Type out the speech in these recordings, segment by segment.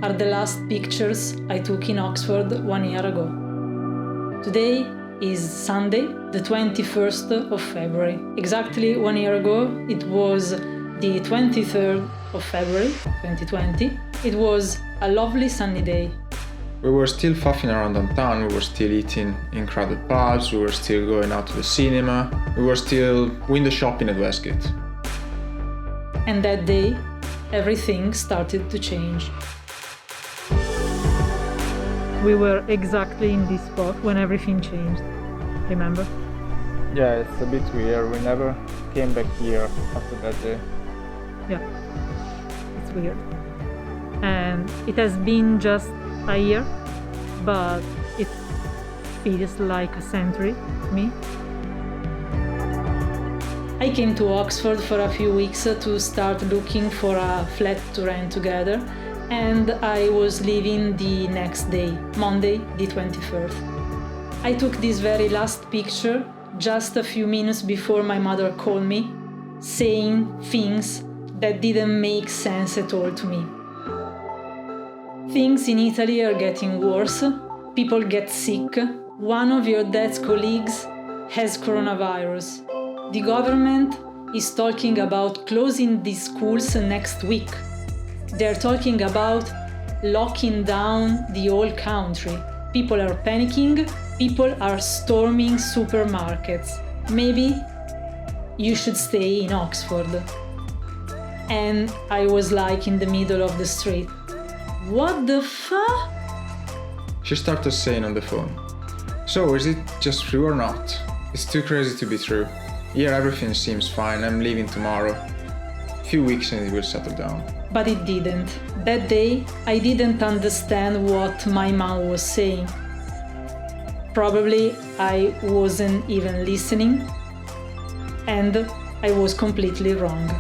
are the last pictures I took in Oxford 1 year ago. Today is Sunday, the 21st of February. Exactly 1 year ago, it was the 23rd of February 2020. It was a lovely sunny day. We were still faffing around downtown, we were still eating in crowded pubs, we were still going out to the cinema, we were still window shopping at Westgate. And that day, everything started to change. We were exactly in this spot when everything changed. Remember? Yeah, it's a bit weird. We never came back here after that day. Yeah, it's weird. And it has been just a year, but it feels like a century to me. I came to Oxford for a few weeks to start looking for a flat to rent together, and I was leaving the next day, Monday the 21st. I took this very last picture just a few minutes before my mother called me, saying things that didn't make sense at all to me. Things in Italy are getting worse, people get sick, one of your dad's colleagues has coronavirus. The government is talking about closing the schools next week. They're talking about locking down the whole country. People are panicking, people are storming supermarkets. Maybe you should stay in Oxford. And I was like in the middle of the street. What the fuck? She started saying on the phone, "So, is it just true or not? It's too crazy to be true. Here everything seems fine, I'm leaving tomorrow. A few weeks and it will settle down." But it didn't. That day, I didn't understand what my mom was saying. Probably I wasn't even listening, and I was completely wrong.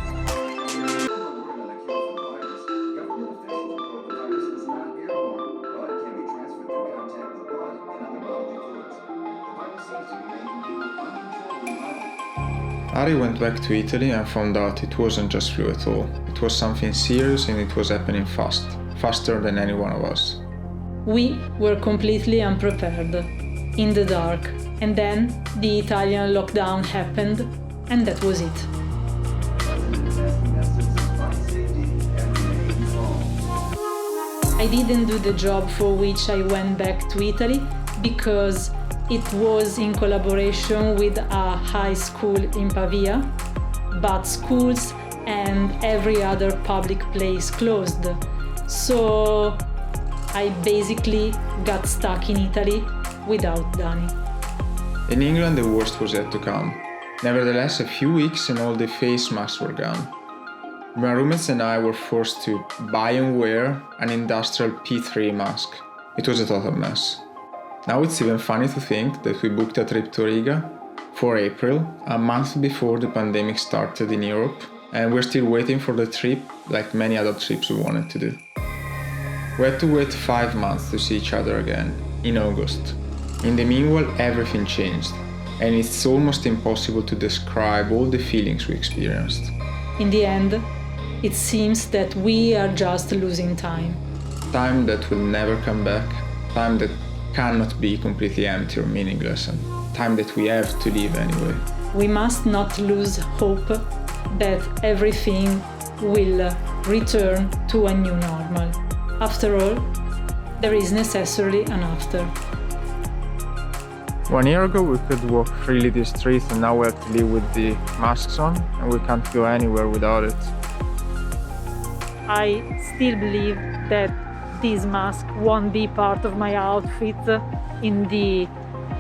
Ari went back to Italy and found out it wasn't just flu at all. It was something serious and it was happening fast, faster than any one of us. We were completely unprepared, in the dark, and then the Italian lockdown happened, and that was it. I didn't do the job for which I went back to Italy because it was in collaboration with a high school in Pavia, but schools and every other public place closed. So I basically got stuck in Italy without Dani. In England, the worst was yet to come. Nevertheless, a few weeks and all the face masks were gone. My roommates and I were forced to buy and wear an industrial P3 mask. It was a total mess. Now it's even funny to think that we booked a trip to Riga for April, a month before the pandemic started in Europe, and we're still waiting for the trip like many other trips we wanted to do. We had to wait 5 months to see each other again, in August. In the meanwhile, everything changed, and it's almost impossible to describe all the feelings we experienced. In the end, it seems that we are just losing time. Time that will never come back, time that cannot be completely empty or meaningless, and time that we have to live anyway. We must not lose hope that everything will return to a new normal. After all, there is necessarily an after. 1 year ago we could walk freely the streets, and now we have to live with the masks on and we can't go anywhere without it. I still believe that this mask won't be part of my outfit in the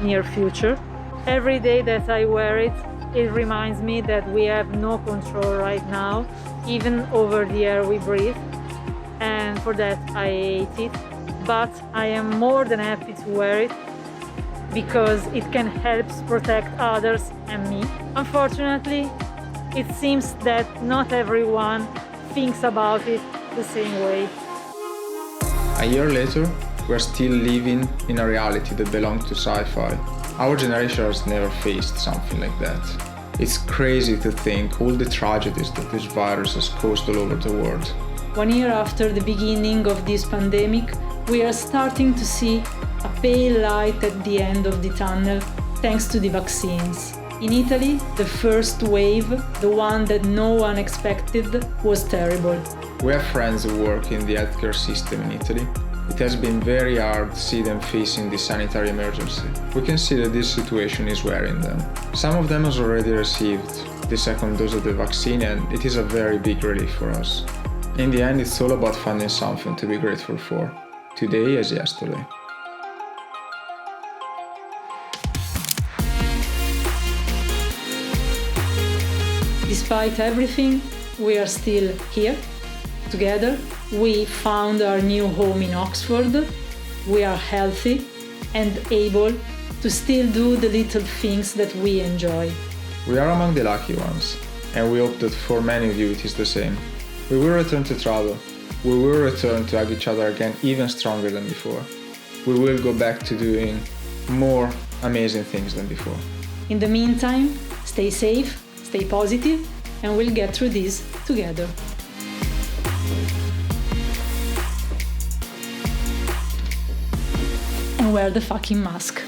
near future. Every day that I wear it, it reminds me that we have no control right now, even over the air we breathe. And for that I hate it. But I am more than happy to wear it because it can help protect others and me. Unfortunately, it seems that not everyone thinks about it the same way. A year later, we're still living in a reality that belongs to sci-fi. Our generation has never faced something like that. It's crazy to think all the tragedies that this virus has caused all over the world. 1 year after the beginning of this pandemic, we are starting to see a pale light at the end of the tunnel thanks to the vaccines. In Italy, the first wave, the one that no one expected, was terrible. We have friends who work in the healthcare system in Italy. It has been very hard to see them facing the sanitary emergency. We can see that this situation is wearing them. Some of them has already received the second dose of the vaccine, and it is a very big relief for us. In the end, it's all about finding something to be grateful for, today as yesterday. Despite everything, we are still here, together. We found our new home in Oxford. We are healthy and able to still do the little things that we enjoy. We are among the lucky ones, and we hope that for many of you it is the same. We will return to travel. We will return to hug each other again even stronger than before. We will go back to doing more amazing things than before. In the meantime, stay safe, stay positive, and we'll get through this together. And wear the fucking mask.